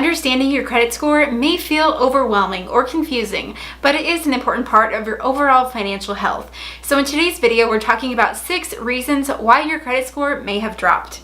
Understanding your credit score may feel overwhelming or confusing, but it is an important part of your overall financial health. So in today's video, we're talking about 6 reasons why your credit score may have dropped.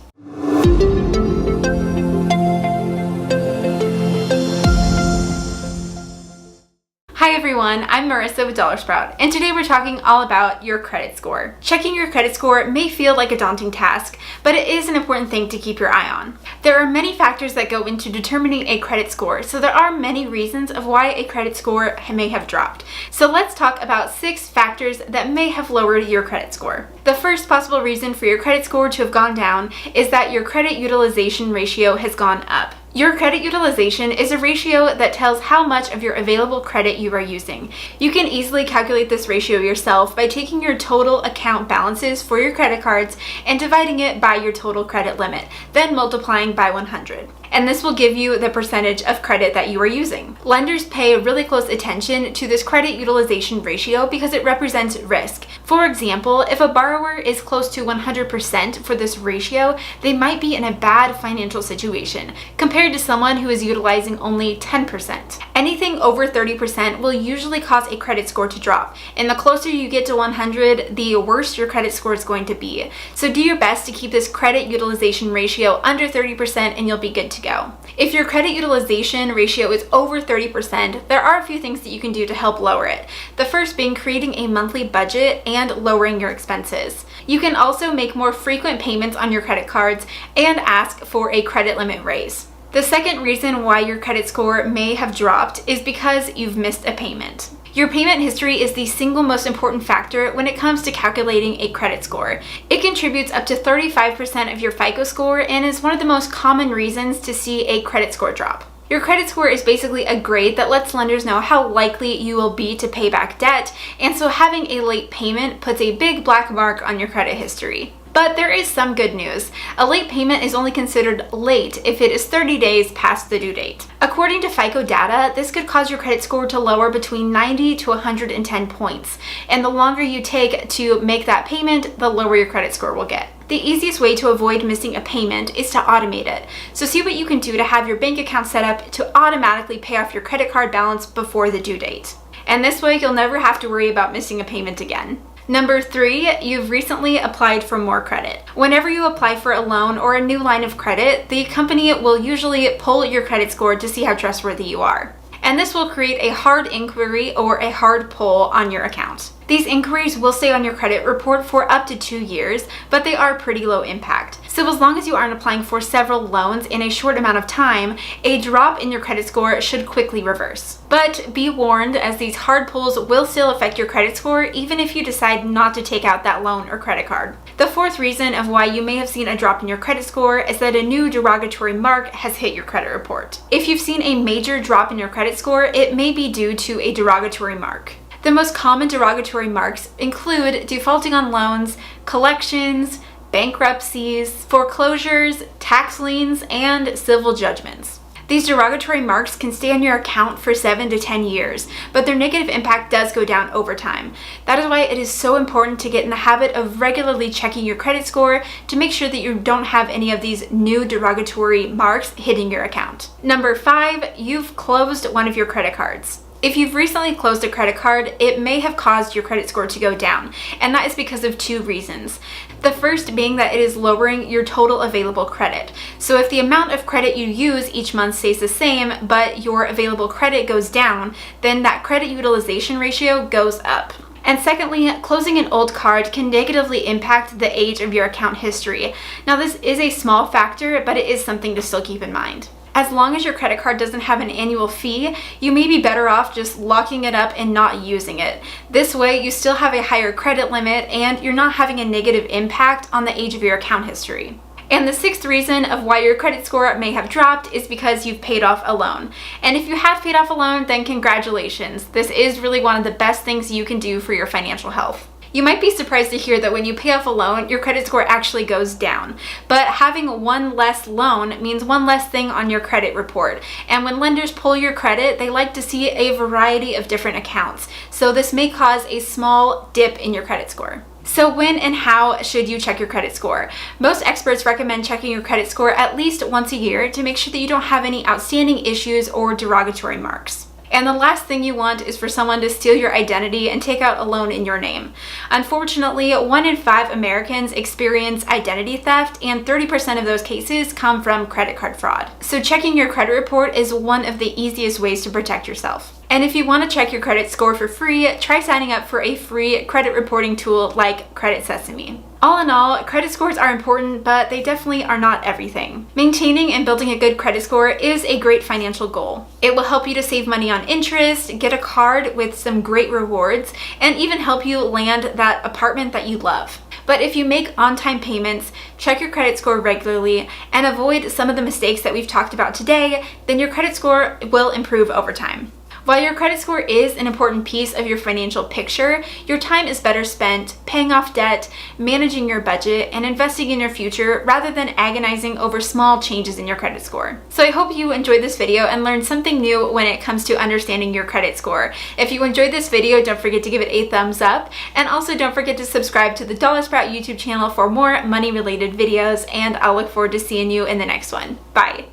Hi everyone, I'm Marissa with DollarSprout, and today we're talking all about your credit score. Checking your credit score may feel like a daunting task, but it is an important thing to keep your eye on. There are many factors that go into determining a credit score, so there are many reasons of why a credit score may have dropped. So let's talk about 6 factors that may have lowered your credit score. The first possible reason for your credit score to have gone down is that your credit utilization ratio has gone up. Your credit utilization is a ratio that tells how much of your available credit you are using. You can easily calculate this ratio yourself by taking your total account balances for your credit cards and dividing it by your total credit limit, then multiplying by 100. And this will give you the percentage of credit that you are using. Lenders pay really close attention to this credit utilization ratio because it represents risk. For example, if a borrower is close to 100% for this ratio, they might be in a bad financial situation compared to someone who is utilizing only 10%. Anything over 30% will usually cause a credit score to drop, and the closer you get to 100, the worse your credit score is going to be. So do your best to keep this credit utilization ratio under 30% and you'll be good to go. If your credit utilization ratio is over 30%, there are a few things that you can do to help lower it. The first being creating a monthly budget and lowering your expenses. You can also make more frequent payments on your credit cards and ask for a credit limit raise. The second reason why your credit score may have dropped is because you've missed a payment. Your payment history is the single most important factor when it comes to calculating a credit score. It contributes up to 35% of your FICO score and is one of the most common reasons to see a credit score drop. Your credit score is basically a grade that lets lenders know how likely you will be to pay back debt, and so having a late payment puts a big black mark on your credit history. But there is some good news. A late payment is only considered late if it is 30 days past the due date. According to FICO data, this could cause your credit score to lower between 90 to 110 points. And the longer you take to make that payment, the lower your credit score will get. The easiest way to avoid missing a payment is to automate it. So see what you can do to have your bank account set up to automatically pay off your credit card balance before the due date. And this way you'll never have to worry about missing a payment again. Number 3, you've recently applied for more credit. Whenever you apply for a loan or a new line of credit, the company will usually pull your credit score to see how trustworthy you are. And this will create a hard inquiry or a hard pull on your account. These inquiries will stay on your credit report for up to 2 years, but they are pretty low impact. So as long as you aren't applying for several loans in a short amount of time, a drop in your credit score should quickly reverse. But be warned, as these hard pulls will still affect your credit score even if you decide not to take out that loan or credit card. The fourth reason of why you may have seen a drop in your credit score is that a new derogatory mark has hit your credit report. If you've seen a major drop in your credit score, it may be due to a derogatory mark. The most common derogatory marks include defaulting on loans, collections, bankruptcies, foreclosures, tax liens, and civil judgments. These derogatory marks can stay on your account for 7 to 10 years, but their negative impact does go down over time. That is why it is so important to get in the habit of regularly checking your credit score to make sure that you don't have any of these new derogatory marks hitting your account. Number 5, you've closed one of your credit cards. If you've recently closed a credit card, it may have caused your credit score to go down, and that is because of 2 reasons. The first being that it is lowering your total available credit. So if the amount of credit you use each month stays the same, but your available credit goes down, then that credit utilization ratio goes up. And secondly, closing an old card can negatively impact the age of your account history. Now this is a small factor, but it is something to still keep in mind. As long as your credit card doesn't have an annual fee, you may be better off just locking it up and not using it. This way, you still have a higher credit limit and you're not having a negative impact on the age of your account history. And the 6th reason of why your credit score may have dropped is because you've paid off a loan. And if you have paid off a loan, then congratulations. This is really one of the best things you can do for your financial health. You might be surprised to hear that when you pay off a loan, your credit score actually goes down. But having one less loan means one less thing on your credit report. And when lenders pull your credit, they like to see a variety of different accounts. So this may cause a small dip in your credit score. So when and how should you check your credit score? Most experts recommend checking your credit score at least once a year to make sure that you don't have any outstanding issues or derogatory marks. And the last thing you want is for someone to steal your identity and take out a loan in your name. Unfortunately, 1 in 5 Americans experience identity theft, and 30% of those cases come from credit card fraud. So checking your credit report is one of the easiest ways to protect yourself. And if you want to check your credit score for free, try signing up for a free credit reporting tool like Credit Sesame. All in all, credit scores are important, but they definitely are not everything. Maintaining and building a good credit score is a great financial goal. It will help you to save money on interest, get a card with some great rewards, and even help you land that apartment that you love. But if you make on-time payments, check your credit score regularly, and avoid some of the mistakes that we've talked about today, then your credit score will improve over time. While your credit score is an important piece of your financial picture, your time is better spent paying off debt, managing your budget, and investing in your future rather than agonizing over small changes in your credit score. So I hope you enjoyed this video and learned something new when it comes to understanding your credit score. If you enjoyed this video, don't forget to give it a thumbs up, and also don't forget to subscribe to the DollarSprout YouTube channel for more money-related videos, and I'll look forward to seeing you in the next one. Bye!